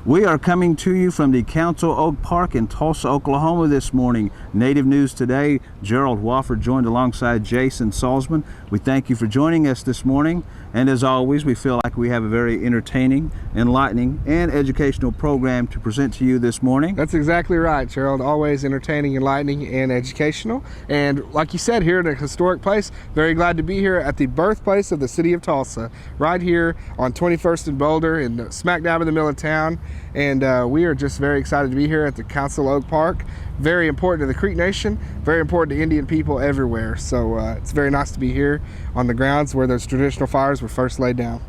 We are coming to you from the Council Oak Park in Tulsa, Oklahoma this morning. Native News Today, Gerald Wofford joined alongside Jason Salzman. We thank you for joining us this morning. And as always, we feel like we have a very entertaining, enlightening, and educational program to present to you this morning. That's exactly right, Gerald. Always entertaining, enlightening, and educational. And like you said, here in a historic place, very glad to be here at the birthplace of the city of Tulsa, right here on 21st and Boulder, in smack dab in the middle of town. And we are just very excited to be here at the Council Oak Park. Very important to the Creek Nation, very important to Indian people everywhere. So it's very nice to be here on the grounds where those traditional fires were first laid down.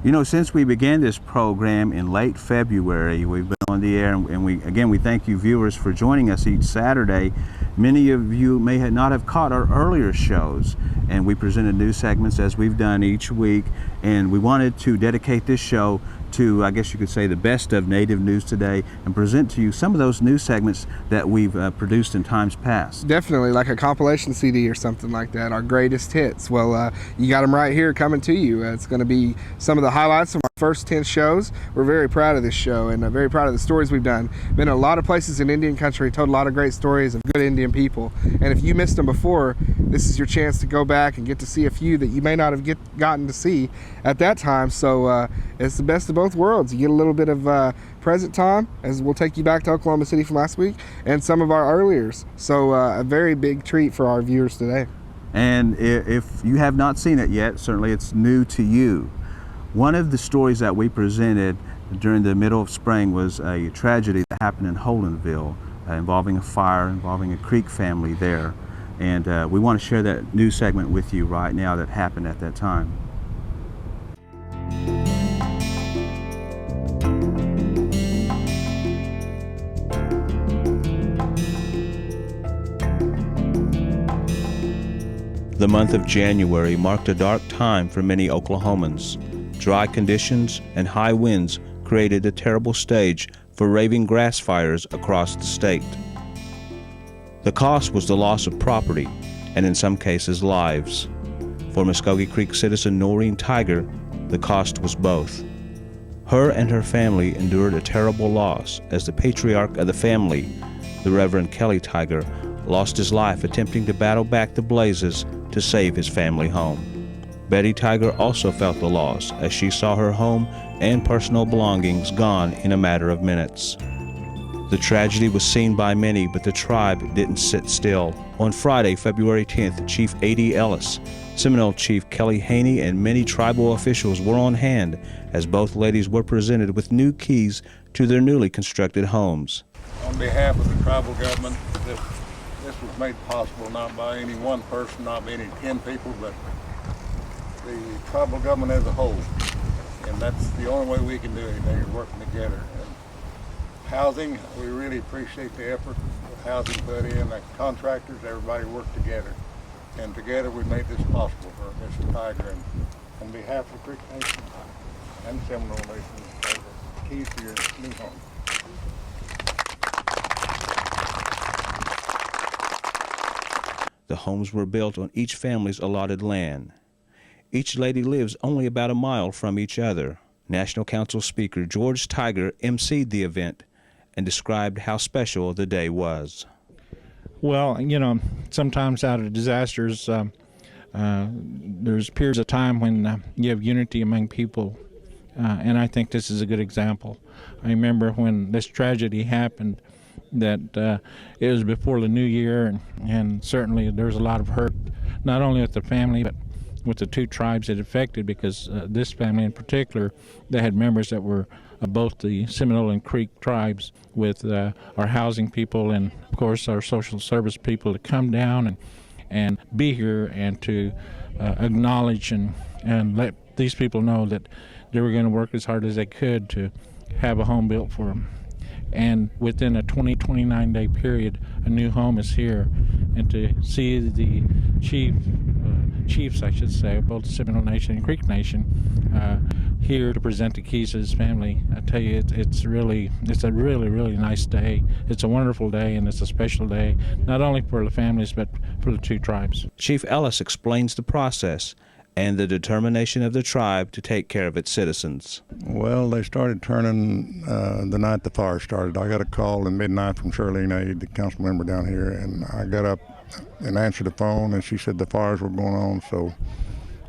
You know, since we began this program in late February, we've been on the air, and we thank you viewers for joining us each Saturday. Many of you may not have caught our earlier shows, and we presented new segments as we've done each week, and we wanted to dedicate this show to, I guess you could say, the best of Native News Today, and present to you some of those new segments that we've produced in times past. Definitely, like a compilation CD or something like that, our greatest hits. Well, you got them right here coming to you. It's going to be some of the highlights of our first 10 shows. We're very proud of this show, and very proud of the stories we've done. Been in a lot of places in Indian country, told a lot of great stories of good Indian people. And if you missed them before, this is your chance to go back and get to see a few that you may not have gotten to see at that time. So it's the best of both worlds. You get a little bit of present time, as we'll take you back to Oklahoma City from last week, and some of our earliers. So a very big treat for our viewers today. And if you have not seen it yet, certainly it's new to you. One of the stories that we presented during the middle of spring was a tragedy that happened in Holdenville, involving a fire, involving a Creek family there. And we want to share that new segment with you right now that happened at that time. The month of January marked a dark time for many Oklahomans. Dry conditions and high winds created a terrible stage for raving grass fires across the state. The cost was the loss of property, and in some cases lives. For Mvskoke Creek citizen Noreen Tiger, the cost was both. Her and her family endured a terrible loss as the patriarch of the family, the Reverend Kelly Tiger, lost his life attempting to battle back the blazes to save his family home. Betty Tiger also felt the loss as she saw her home and personal belongings gone in a matter of minutes. The tragedy was seen by many, but the tribe didn't sit still. On Friday, February 10th, Chief A.D. Ellis, Seminole Chief Kelly Haney, and many tribal officials were on hand as both ladies were presented with new keys to their newly constructed homes. On behalf of the tribal government, this was made possible not by any one person, not by any 10 people, but the tribal government as a whole. And that's the only way we can do anything, is working together. And housing, we really appreciate the effort of housing put in. The contractors, everybody worked together. And together we made this possible for Mr. Tiger. And on behalf of the Creek Nation and Seminole Nation, the keys to your new home. The homes were built on each family's allotted land. Each lady lives only about a mile from each other. National Council Speaker George Tiger emceed the event and described how special the day was. Well, you know, sometimes out of disasters, there's periods of time when you have unity among people, and I think this is a good example. I remember when this tragedy happened, that it was before the new year, and certainly there was a lot of hurt, not only with the family, but with the two tribes it affected, because this family in particular, they had members that were both the Seminole and Creek tribes, with our housing people and, of course, our social service people to come down and be here and to acknowledge and let these people know that they were going to work as hard as they could to have a home built for them. And within a 29 day period, a new home is here. And to see the chiefs, I should say, of both the Seminole Nation and Creek Nation, here to present the keys to his family, I tell you, it's a really nice day. It's a wonderful day, and it's a special day, not only for the families, but for the two tribes. Chief Ellis explains the process and the determination of the tribe to take care of its citizens. Well, they started turning the night the fire started. I got a call in midnight from Shirlene Aid, the council member down here, and I got up and answered the phone, and she said the fires were going on. So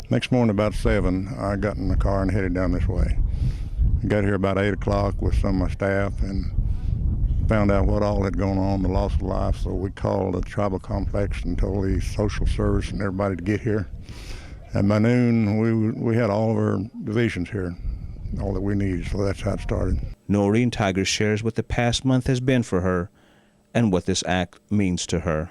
next morning about 7, I got in the car and headed down this way. I got here about 8 o'clock with some of my staff and found out what all had gone on, the loss of life. So we called the tribal complex and told the social service and everybody to get here. And by noon, we had all of our divisions here, all that we needed, so that's how it started. Noreen Tiger shares what the past month has been for her and what this act means to her.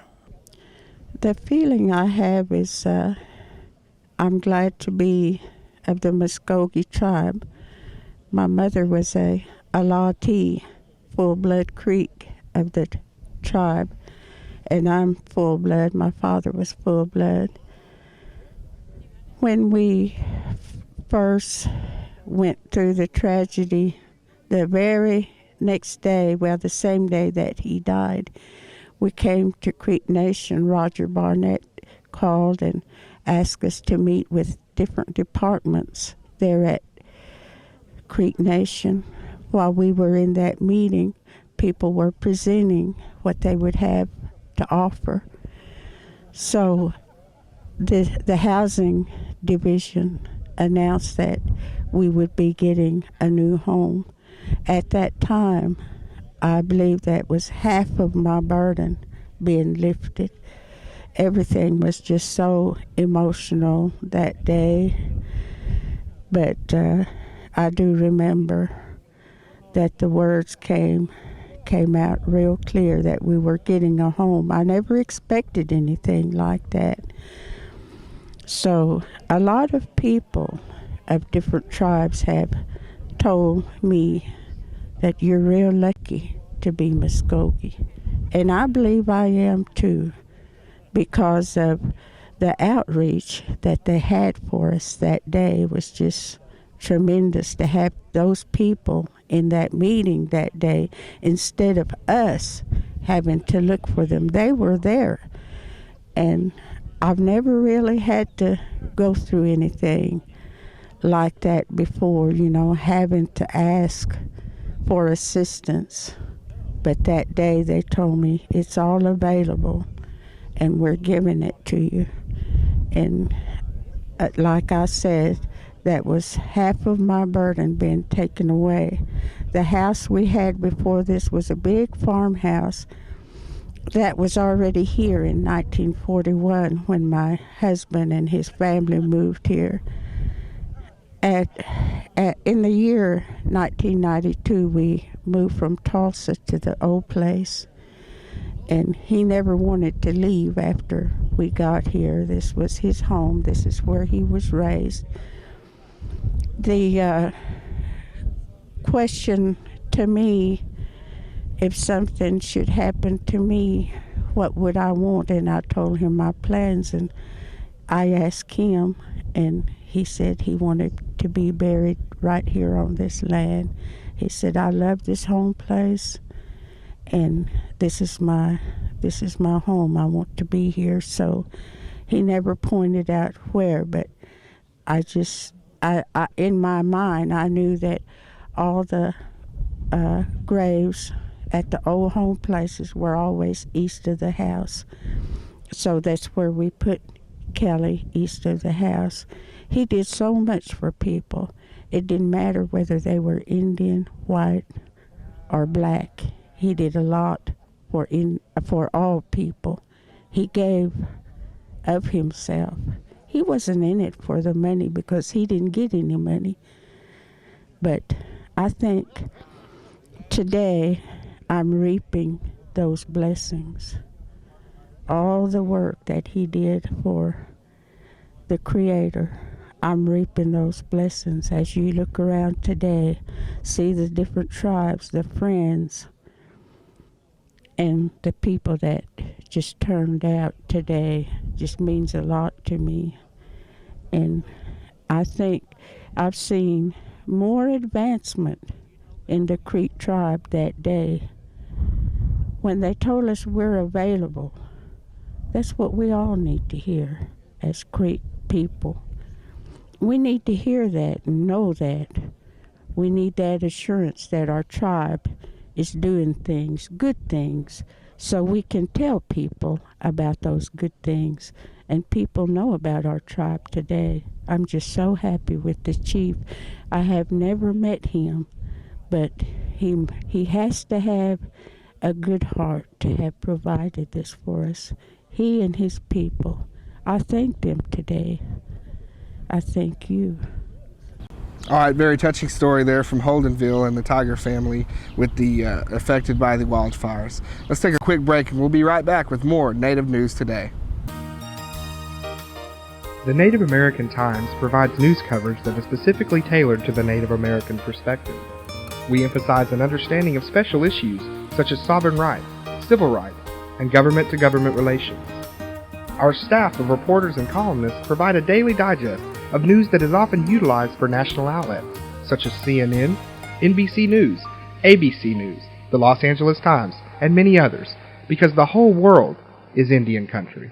The feeling I have is I'm glad to be of the Mvskoke tribe. My mother was a Alati, full-blood Creek of the tribe, and I'm full-blood. My father was full-blood. When we first went through the tragedy, the very next day, well, the same day that he died, we came to Creek Nation. Roger Barnett called and asked us to meet with different departments there at Creek Nation. While we were in that meeting, people were presenting what they would have to offer. So the housing division announced that we would be getting a new home. At that time, I believe that was half of my burden being lifted. Everything was just so emotional that day. But I do remember that the words came out real clear that we were getting a home. I never expected anything like that. So a lot of people of different tribes have told me that you're real lucky to be Mvskoke. And I believe I am too, because of the outreach that they had for us that day was just tremendous. To have those people in that meeting that day, instead of us having to look for them, they were there. And I've never really had to go through anything like that before, having to ask for assistance. But that day they told me it's all available and we're giving it to you. And like I said, that was half of my burden being taken away. The house we had before this was a big farmhouse that was already here in 1941 when my husband and his family moved here. In the year 1992, we moved from Tulsa to the old place, and he never wanted to leave after we got here. This was his home. This is where he was raised. The question to me, if something should happen to me, what would I want? And I told him my plans, and I asked him, and he said he wanted to be buried right here on this land. He said, I love this home place, and this is my home. I want to be here. So he never pointed out where, but I in my mind, I knew that all the graves at the old home places were always east of the house. So that's where we put Kelly, east of the house. He did so much for people. It didn't matter whether they were Indian, white, or black. He did a lot for all people. He gave of himself. He wasn't in it for the money because he didn't get any money. But I think today I'm reaping those blessings. All the work that he did for the Creator, I'm reaping those blessings. As you look around today, see the different tribes, the friends, and the people that just turned out today just means a lot to me. And I think I've seen more advancement in the Creek tribe that day when they told us we're available. That's what we all need to hear as Creek people. we need to hear that and know that. We need that assurance that our tribe is doing things, good things, so we can tell people about those good things. And people know about our tribe today. I'm just so happy with the chief. I have never met him, but he has to have a good heart to have provided this for us. He and his people. I thank them today. I thank you. All right, very touching story there from Holdenville and the Tiger family with the affected by the wildfires. Let's take a quick break and we'll be right back with more Native News Today. The Native American Times provides news coverage that is specifically tailored to the Native American perspective. We emphasize an understanding of special issues such as sovereign rights, civil rights, and government-to-government relations. Our staff of reporters and columnists provide a daily digest of news that is often utilized for national outlets such as CNN, NBC News, ABC News, the Los Angeles Times, and many others, because the whole world is Indian country.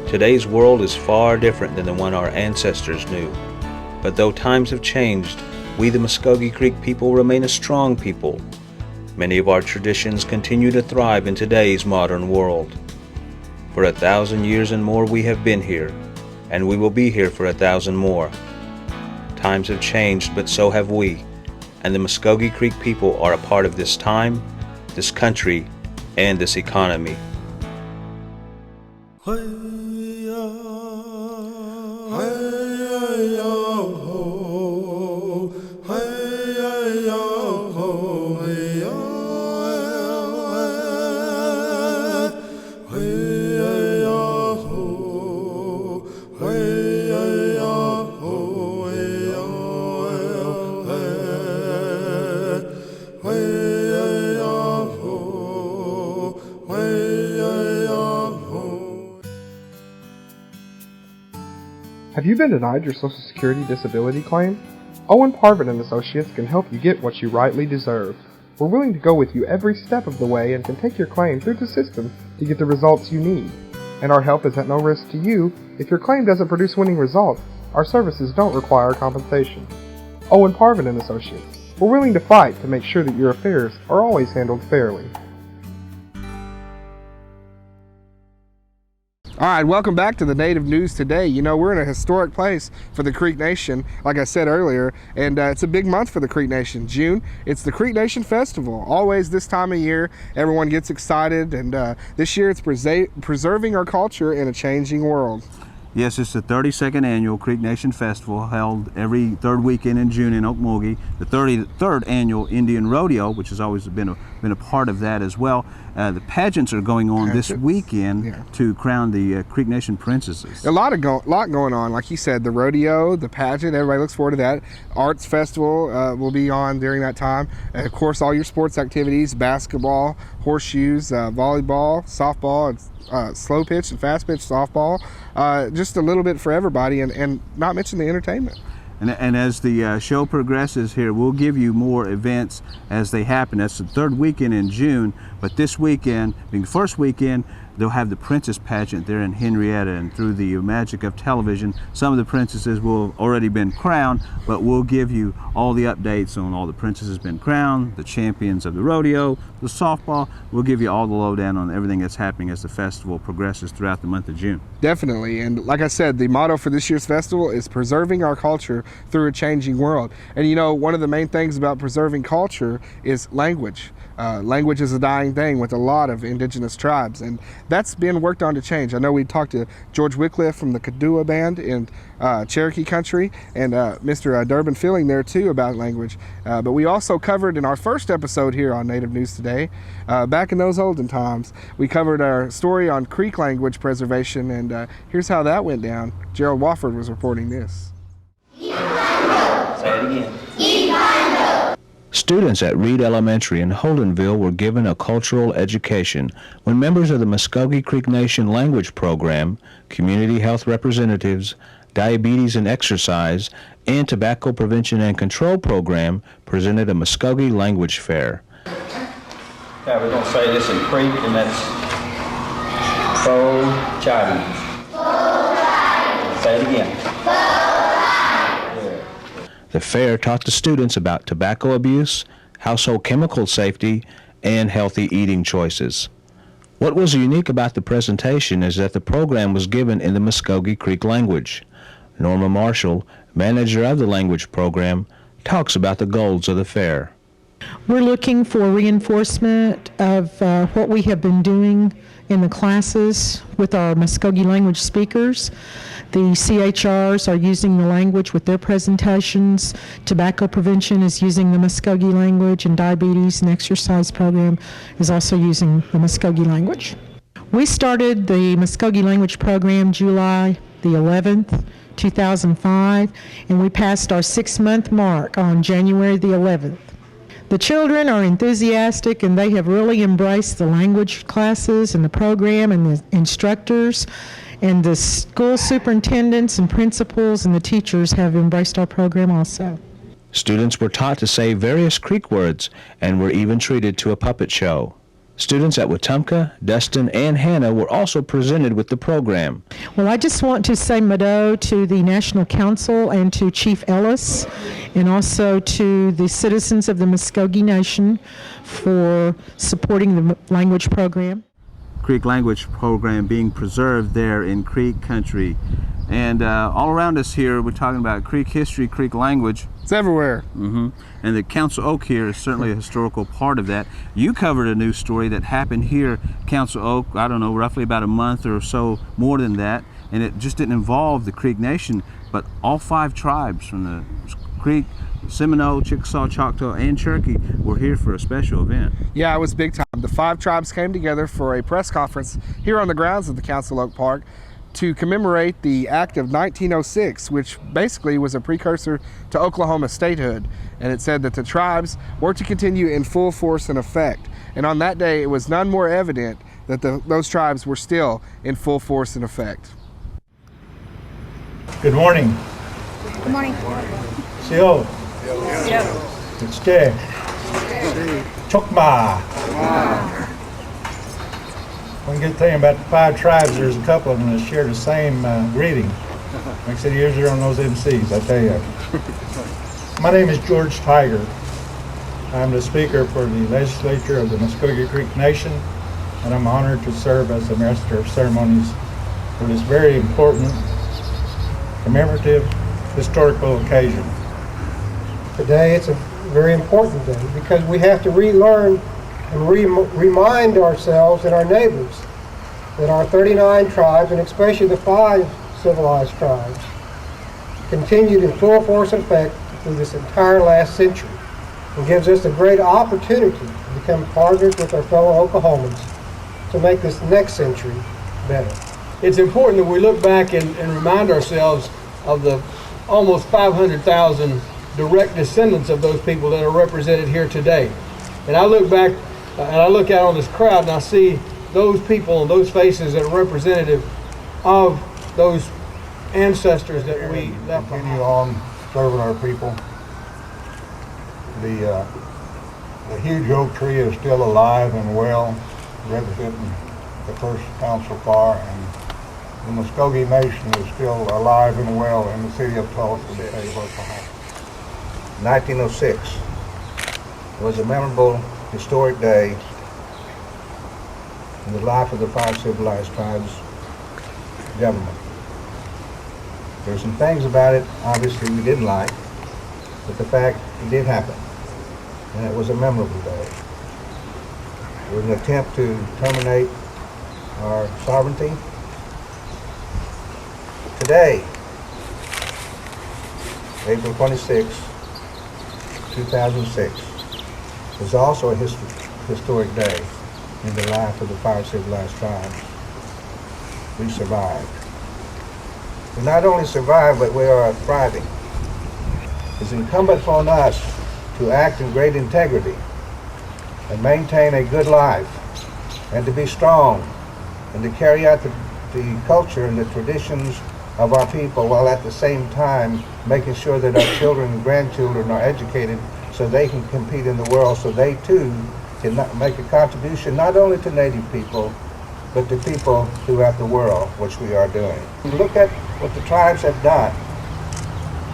Today's world is far different than the one our ancestors knew. But though times have changed, we the Mvskoke Creek people remain a strong people. Many of our traditions continue to thrive in today's modern world. For 1,000 years and more we have been here, and we will be here for 1,000 more. Times have changed, but so have we, and the Mvskoke Creek people are a part of this time, this country, and this economy. Have you been denied your Social Security disability claim? Owen Parvin and Associates can help you get what you rightly deserve. We're willing to go with you every step of the way and can take your claim through the system to get the results you need. And our help is at no risk to you. If your claim doesn't produce winning results, our services don't require compensation. Owen Parvin and Associates. We're willing to fight to make sure that your affairs are always handled fairly. All right, welcome back to the Native News Today. You know, we're in a historic place for the Creek Nation, like I said earlier, and it's a big month for the Creek Nation. June, it's the Creek Nation Festival. Always this time of year, everyone gets excited, and this year it's preserving our culture in a changing world. Yes, it's the 32nd annual Creek Nation Festival held every third weekend in June in Okmulgee. The 33rd annual Indian Rodeo, which has always been a part of that as well. The pageants are going on this weekend to crown the Creek Nation princesses. A lot going on, like you said, the rodeo, the pageant. Everybody looks forward to that. Arts Festival will be on during that time. Of course, all your sports activities: basketball, horseshoes, volleyball, softball, slow pitch and fast pitch softball. Just a little bit for everybody, and not mention the entertainment. And as the show progresses here, we'll give you more events as they happen. That's the third weekend in June, but this weekend, being the first weekend, they'll have the princess pageant there in Henrietta, and through the magic of television, some of the princesses will have already been crowned, but we'll give you all the updates on all the princesses been crowned, the champions of the rodeo, the softball. We'll give you all the lowdown on everything that's happening as the festival progresses throughout the month of June. Definitely, and like I said, the motto for this year's festival is preserving our culture through a changing world. And you know, one of the main things about preserving culture is language. Language is a dying thing with a lot of indigenous tribes, and that's been worked on to change. I know we talked to George Wycliffe from the Kadua Band in Cherokee Country, and Mr. Durbin Filling there too about language. But we also covered in our first episode here on Native News Today, back in those olden times, we covered our story on Creek language preservation, and here's how that went down. Gerald Wofford was reporting this. Say it again. Students at Reed Elementary in Holdenville were given a cultural education when members of the Mvskoke Creek Nation language program, community health representatives, diabetes and exercise, and tobacco prevention and control program presented a Mvskoke language fair. Yeah, we're going to say this in Creek, and that's Bo Chadi. Say it again. The fair taught the students about tobacco abuse, household chemical safety, and healthy eating choices. What was unique about the presentation is that the program was given in the Mvskoke Creek language. Norma Marshall, manager of the language program, talks about the goals of the fair. We're looking for reinforcement of what we have been doing in the classes with our Mvskoke language speakers. The CHRs are using the language with their presentations. Tobacco prevention is using the Mvskoke language, and diabetes and exercise program is also using the Mvskoke language. We started the Mvskoke language program July the 11th, 2005, and we passed our 6-month mark on January the 11th. The children are enthusiastic, and they have really embraced the language classes and the program and the instructors, and the school superintendents and principals and the teachers have embraced our program also. Students were taught to say various Creek words and were even treated to a puppet show. Students at Wetumpka, Dustin, and Hannah were also presented with the program. Well, I just want to say Mado to the National Council and to Chief Ellis, and also to the citizens of the Mvskoke Nation for supporting the language program. Creek language program being preserved there in Creek country. And all around us here, we're talking about Creek history, Creek language. It's everywhere. And the Council Oak here is certainly a historical part of that. You covered a news story that happened here, Council Oak, I don't know, roughly about a month or so more than that, and it just didn't involve the Creek Nation, but all 5 tribes from the Creek, Seminole, Chickasaw, Choctaw, and Cherokee were here for a special event. Yeah, it was big time. The 5 tribes came together for a press conference here on the grounds of the Council Oak Park to commemorate the Act of 1906, which basically was a precursor to Oklahoma statehood. And it said that the tribes were to continue in full force and effect. And on that day, it was none more evident that those tribes were still in full force and effect. Good morning. Good morning. Sio. Mvskoke. Chokma. One good thing about the 5 tribes, there's a couple of them that share the same greeting. Makes it easier on those MCs, I tell you. My name is George Tiger. I'm the speaker for the legislature of the Mvskoke Creek Nation, and I'm honored to serve as the Master of Ceremonies for this very important, commemorative, historical occasion. Today it's a very important day because we have to relearn and remind ourselves and our neighbors that our 39 tribes, and especially the 5 civilized tribes, continued in full force and effect through this entire last century, and gives us a great opportunity to become partners with our fellow Oklahomans to make this next century better. It's important that we look back and remind ourselves of the almost 500,000 direct descendants of those people that are represented here today. And I look back and I look out on this crowd and I see those people and those faces that are representative of those ancestors that we left behind. Continue on serving our people. The huge oak tree is still alive and well, representing the first council car, and the Mvskoke Nation is still alive and well in the city of Tulsa, the state of Oklahoma. 1906 was a memorable, historic day in the life of the 5 civilized tribes government. There's some things about it, obviously, we didn't like, but the fact it did happen, and it was a memorable day. It was an attempt to terminate our sovereignty. Today, April 26, 2006, was also a historic day in the life of the 5 civilized tribes. We survived. We not only survived, but we are thriving. It's incumbent upon us to act in great integrity and maintain a good life, and to be strong, and to carry out the culture and the traditions of our people, while at the same time making sure that our children and grandchildren are educated so they can compete in the world, so they too can make a contribution not only to Native people, but to people throughout the world, which we are doing. Look at what the tribes have done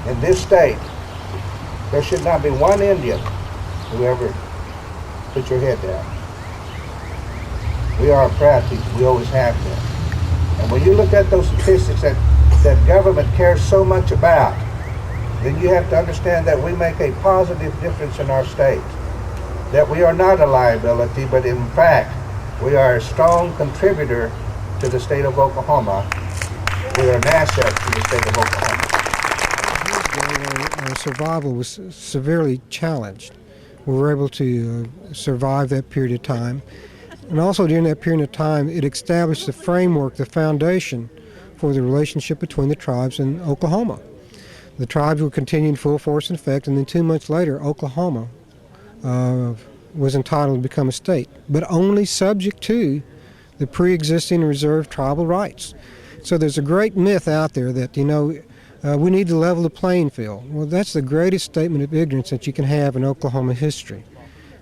in this state There should not be one Indian who ever put your head down. We are a proud people. We always have been. And when you look at those statistics that government cares so much about, then you have to understand that we make a positive difference in our state. That we are not a liability, but in fact, we are a strong contributor to the state of Oklahoma. We are an asset to the state of Oklahoma. Our survival was severely challenged. We were able to survive that period of time. And also during that period of time, it established the framework, the foundation for the relationship between the tribes and Oklahoma. The tribes were continuing full force and effect, and then 2 months later, Oklahoma was entitled to become a state, but only subject to the pre-existing reserved tribal rights. So there's a great myth out there that, we need to level the playing field. Well, that's the greatest statement of ignorance that you can have in Oklahoma history,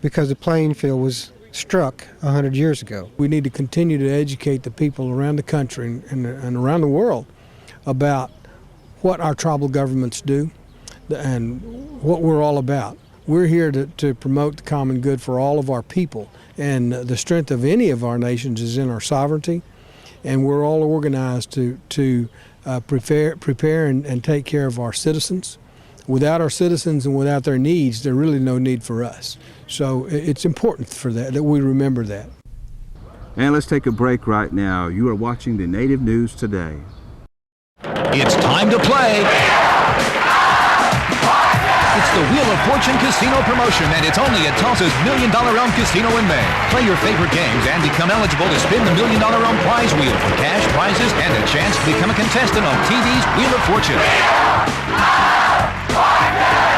because the playing field was struck 100 years ago. We need to continue to educate the people around the country and around the world about what our tribal governments do and what we're all about. We're here to promote the common good for all of our people, and the strength of any of our nations is in our sovereignty, and we're all organized to prepare and take care of our citizens. Without our citizens and without their needs, there's really no need for us. So it's important for that we remember that. And let's take a break right now. You are watching the Native News Today. It's time to play. It's the Wheel of Fortune Casino promotion, and it's only at Tulsa's $1 Million Realm Casino in May. Play your favorite games and become eligible to spin the $1 Million Realm prize wheel for cash prizes and a chance to become a contestant on TV's Wheel of Fortune.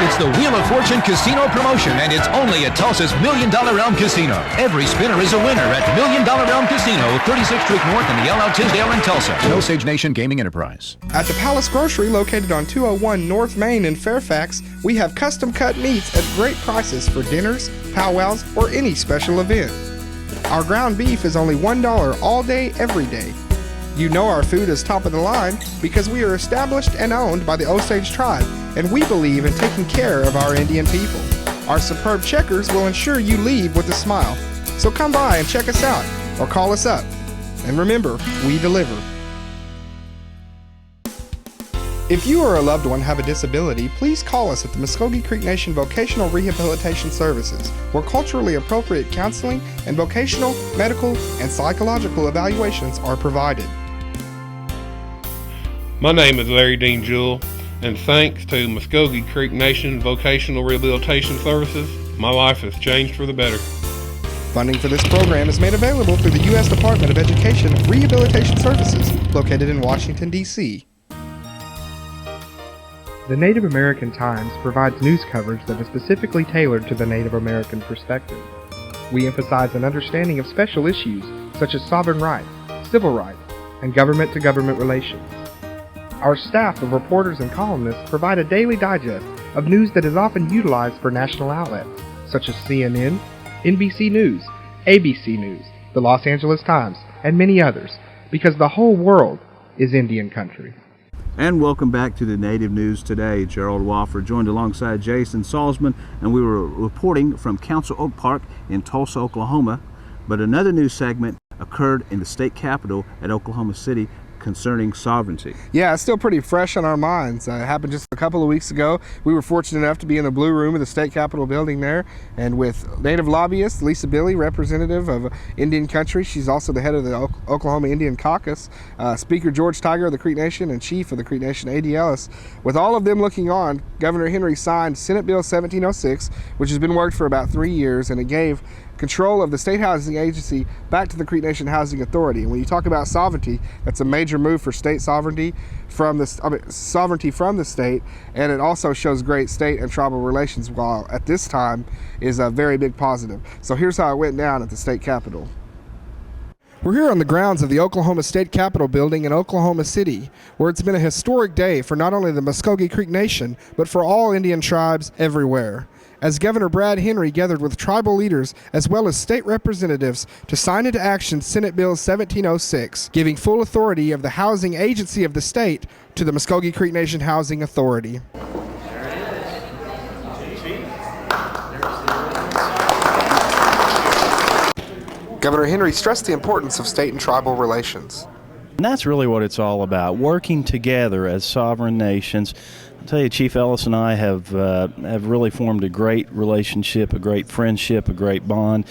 It's the Wheel of Fortune Casino promotion, and it's only at Tulsa's $1 Million Realm Casino. Every spinner is a winner at $1 Million Realm Casino, 36th Street North in the Yellow Tisdale in Tulsa. No Sage Nation Gaming Enterprise. At the Palace Grocery, located on 201 North Main in Fairfax, we have custom cut meats at great prices for dinners, powwows, or any special event. Our ground beef is only $1 all day, every day. You know our food is top of the line because we are established and owned by the Osage tribe, and we believe in taking care of our Indian people. Our superb checkers will ensure you leave with a smile. So come by and check us out or call us up. And remember, we deliver. If you or a loved one have a disability, please call us at the Mvskoke Creek Nation Vocational Rehabilitation Services, where culturally appropriate counseling and vocational, medical, and psychological evaluations are provided. My name is Larry Dean Jewell, and thanks to Mvskoke Creek Nation Vocational Rehabilitation Services, my life has changed for the better. Funding for this program is made available through the U.S. Department of Education Rehabilitation Services, located in Washington, D.C. The Native American Times provides news coverage that is specifically tailored to the Native American perspective. We emphasize an understanding of special issues such as sovereign rights, civil rights, and government-to-government relations. Our staff of reporters and columnists provide a daily digest of news that is often utilized for national outlets, such as CNN, NBC News, ABC News, the Los Angeles Times, and many others, because the whole world is Indian country. And welcome back to the Native News Today. Gerald Wofford joined alongside Jason Salzman, and we were reporting from Council Oak Park in Tulsa, Oklahoma. But another news segment occurred in the state capitol at Oklahoma City concerning sovereignty. Yeah, it's still pretty fresh on our minds. It happened just a couple of weeks ago. We were fortunate enough to be in the Blue Room of the State Capitol building there, and with Native lobbyist Lisa Billy, representative of Indian Country. She's also the head of the Oklahoma Indian Caucus. Speaker George Tiger of the Creek Nation and Chief of the Creek Nation, A.D. Ellis. With all of them looking on, Governor Henry signed Senate Bill 1706, which has been worked for about 3 years, and it gave control of the state housing agency back to the Creek Nation Housing Authority. And when you talk about sovereignty, that's a major move for state sovereignty from the state, and it also shows great state and tribal relations, while at this time is a very big positive. So here's how it went down at the state capitol. We're here on the grounds of the Oklahoma State Capitol building in Oklahoma City, where it's been a historic day for not only the Mvskoke Creek Nation, but for all Indian tribes everywhere, as Governor Brad Henry gathered with tribal leaders as well as state representatives to sign into action Senate Bill 1706, giving full authority of the housing agency of the state to the Mvskoke Creek Nation Housing Authority. Governor Henry stressed the importance of state and tribal relations. And that's really what it's all about, working together as sovereign nations. I'll tell you, Chief Ellis and I have really formed a great relationship, a great friendship, a great bond.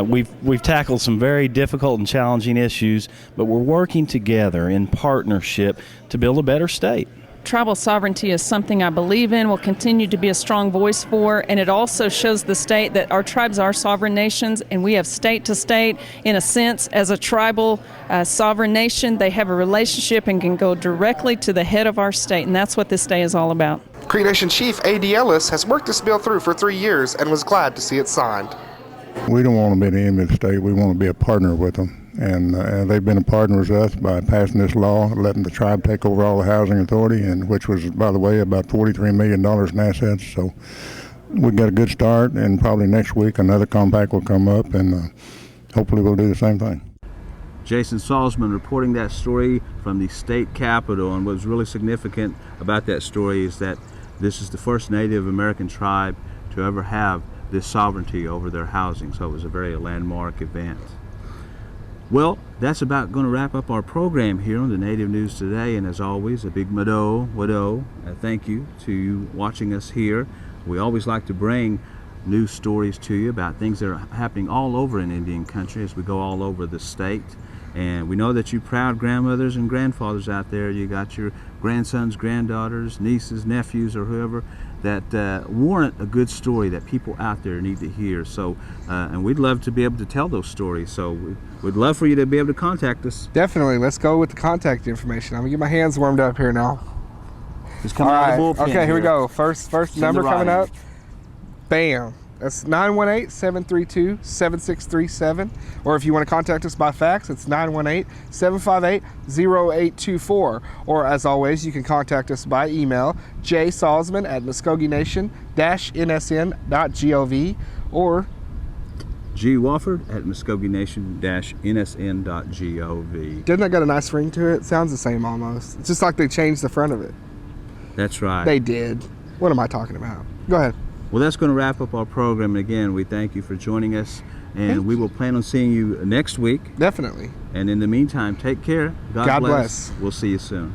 We've tackled some very difficult and challenging issues, but we're working together in partnership to build a better state. Tribal sovereignty is something I believe in, will continue to be a strong voice for, and it also shows the state that our tribes are sovereign nations, and we have state to state. In a sense, as a tribal sovereign nation, they have a relationship and can go directly to the head of our state, and that's what this day is all about. Creek Nation Chief A.D. Ellis has worked this bill through for 3 years and was glad to see it signed. We don't want to be the enemy of the state. We want to be a partner with them. And they've been a partner with us by passing this law, letting the tribe take over all the housing authority, and which was, by the way, about $43 million in assets. So we got a good start, and probably next week another compact will come up, and hopefully we'll do the same thing. Jason Salzman reporting that story from the state capitol, and what's really significant about that story is that this is the first Native American tribe to ever have this sovereignty over their housing, so it was a very landmark event. Well, that's about going to wrap up our program here on the Native News Today, and as always, a big Mado, thank you to you watching us here. We always like to bring news stories to you about things that are happening all over in Indian country as we go all over the state. And we know that you proud grandmothers and grandfathers out there, you got your grandsons, granddaughters, nieces, nephews, or whoever that warrant a good story that people out there need to hear. So, and we'd love to be able to tell those stories. So we'd love for you to be able to contact us. Definitely. Let's go with the contact information. I'm going to get my hands warmed up here now. Just come out of the bullpen. Okay, here we go. First number coming up. Bam. That's 918-732-7637. Or if you want to contact us by fax, it's 918-758-0824. Or as always, you can contact us by email, jsalzman@muscogenation-nsn.gov or gwofford@muscogenation-nsn.gov. Doesn't that got a nice ring to it? It sounds the same almost. It's just like they changed the front of it. That's right. They did. What am I talking about? Go ahead. Well, that's going to wrap up our program. And again, we thank you for joining us, and we will plan on seeing you next week. Definitely. And in the meantime, take care. God bless. We'll see you soon.